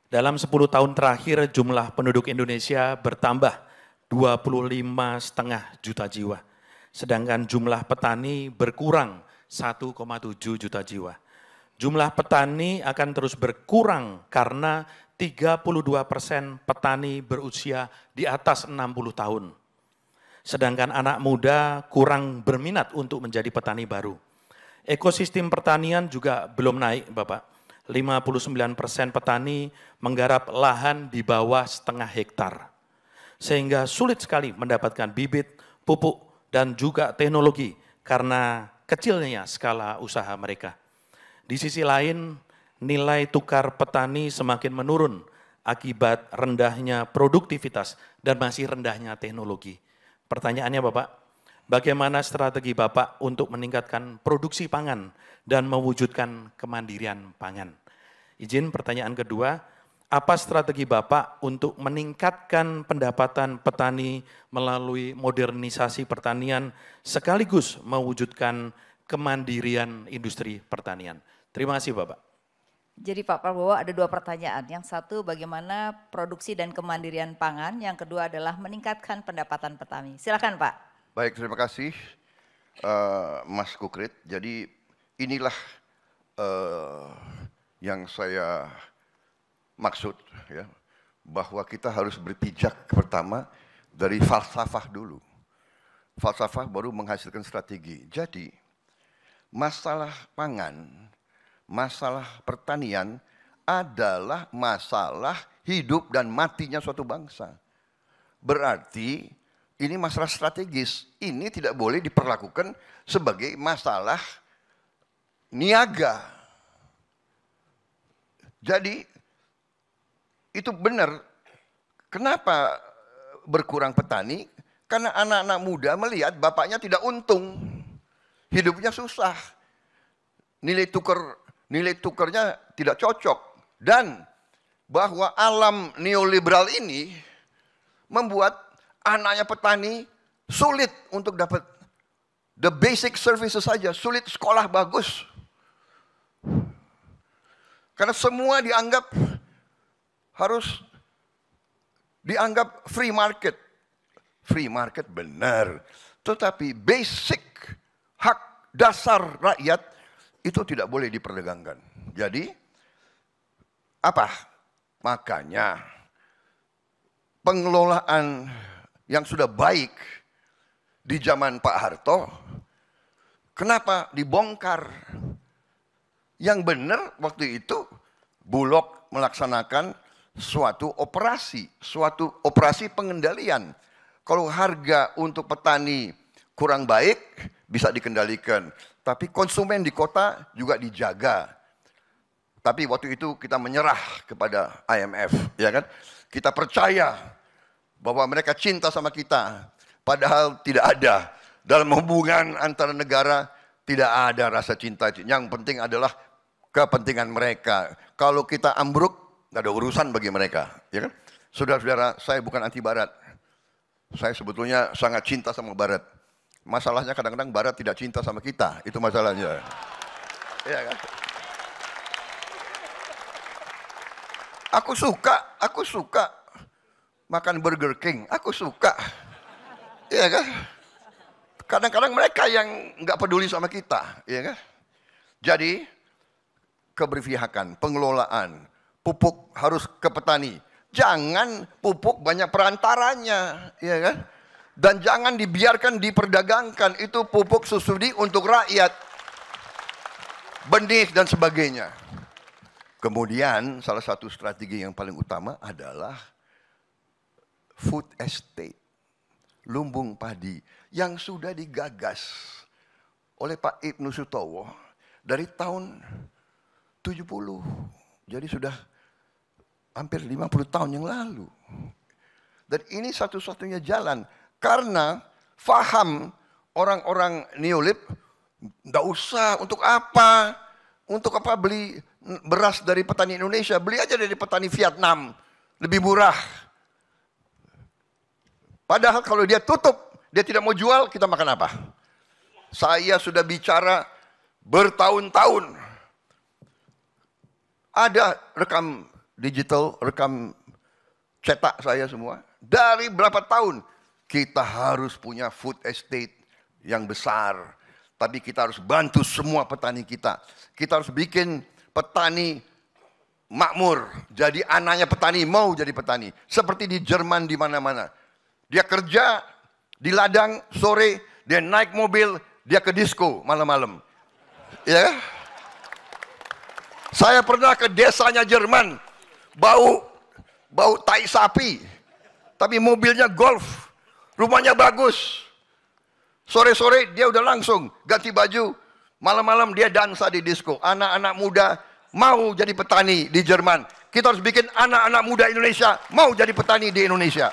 Dalam 10 tahun terakhir jumlah penduduk Indonesia bertambah 25,5 juta jiwa. Sedangkan jumlah petani berkurang 1,7 juta jiwa. Jumlah petani akan terus berkurang karena 32% petani berusia di atas 60 tahun. Sedangkan anak muda kurang berminat untuk menjadi petani baru. Ekosistem pertanian juga belum naik, Bapak. 59% petani menggarap lahan di bawah setengah hektar. Sehingga sulit sekali mendapatkan bibit, pupuk, dan juga teknologi karena kecilnya skala usaha mereka. Di sisi lain, nilai tukar petani semakin menurun akibat rendahnya produktivitas dan masih rendahnya teknologi. Pertanyaannya Bapak, bagaimana strategi Bapak untuk meningkatkan produksi pangan dan mewujudkan kemandirian pangan? Izin pertanyaan kedua, apa strategi Bapak untuk meningkatkan pendapatan petani melalui modernisasi pertanian sekaligus mewujudkan kemandirian industri pertanian? Terima kasih Bapak. Jadi Pak Prabowo ada dua pertanyaan. Yang satu bagaimana produksi dan kemandirian pangan, yang kedua adalah meningkatkan pendapatan petani. Silakan Pak. Baik, terima kasih Mas Kukrit. Jadi inilah yang saya maksud, ya, bahwa kita harus berpijak pertama dari falsafah dulu. Falsafah baru menghasilkan strategi. Jadi masalah pangan, masalah pertanian adalah masalah hidup dan matinya suatu bangsa. Berarti ini masalah strategis. Ini tidak boleh diperlakukan sebagai masalah niaga. Jadi itu benar. Kenapa berkurang petani? Karena anak-anak muda melihat bapaknya tidak untung. Hidupnya susah. Nilai tukarnya tidak cocok. Dan bahwa alam neoliberal ini membuat anaknya petani sulit untuk dapat the basic services saja, sulit sekolah bagus. Karena semua harus dianggap free market. Free market benar, tetapi basic hak dasar rakyat itu tidak boleh diperdagangkan. Jadi apa? Makanya pengelolaan yang sudah baik di zaman Pak Harto, kenapa dibongkar? Yang benar waktu itu Bulog melaksanakan suatu operasi pengendalian. Kalau harga untuk petani kurang baik bisa dikendalikan, tapi konsumen di kota juga dijaga. Tapi waktu itu kita menyerah kepada IMF, ya kan? Kita percaya bahwa mereka cinta sama kita, padahal tidak ada. Dalam hubungan antara negara tidak ada rasa cinta. Yang penting adalah kepentingan mereka. Kalau kita ambruk, nggak ada urusan bagi mereka, ya kan? Saudara-saudara, saya bukan anti Barat. Saya sebetulnya sangat cinta sama Barat. Masalahnya kadang-kadang Barat tidak cinta sama kita, itu masalahnya. Ya kan? Aku suka makan Burger King, aku suka. Iya kan? Kadang-kadang mereka yang nggak peduli sama kita, ya kan? Jadi keberpihakan, pengelolaan, pupuk harus ke petani. Jangan pupuk banyak perantaranya, ya kan? Dan jangan dibiarkan diperdagangkan, itu pupuk subsidi untuk rakyat. Benih dan sebagainya. Kemudian salah satu strategi yang paling utama adalah food estate, lumbung padi yang sudah digagas oleh Pak Ibnu Sutowo dari tahun 70. Jadi sudah hampir 50 tahun yang lalu. Dan ini satu-satunya jalan. Karena faham orang-orang neolib, enggak usah untuk apa beli beras dari petani Indonesia, beli aja dari petani Vietnam, lebih murah. Padahal kalau dia tutup, dia tidak mau jual, kita makan apa? Saya sudah bicara bertahun-tahun. Ada rekam digital, rekam cetak saya semua. Dari berapa tahun kita harus punya food estate yang besar. Tapi kita harus bantu semua petani kita. Kita harus bikin petani makmur. Jadi anaknya petani mau jadi petani. Seperti di Jerman di mana-mana. Dia kerja di ladang sore, dia naik mobil, dia ke disco malam-malam. Ya. Saya pernah ke desanya Jerman, bau tai sapi. Tapi mobilnya Golf, rumahnya bagus. Sore-sore dia udah langsung ganti baju, malam-malam dia dansa di disco. Anak-anak muda mau jadi petani di Jerman. Kita harus bikin anak-anak muda Indonesia mau jadi petani di Indonesia.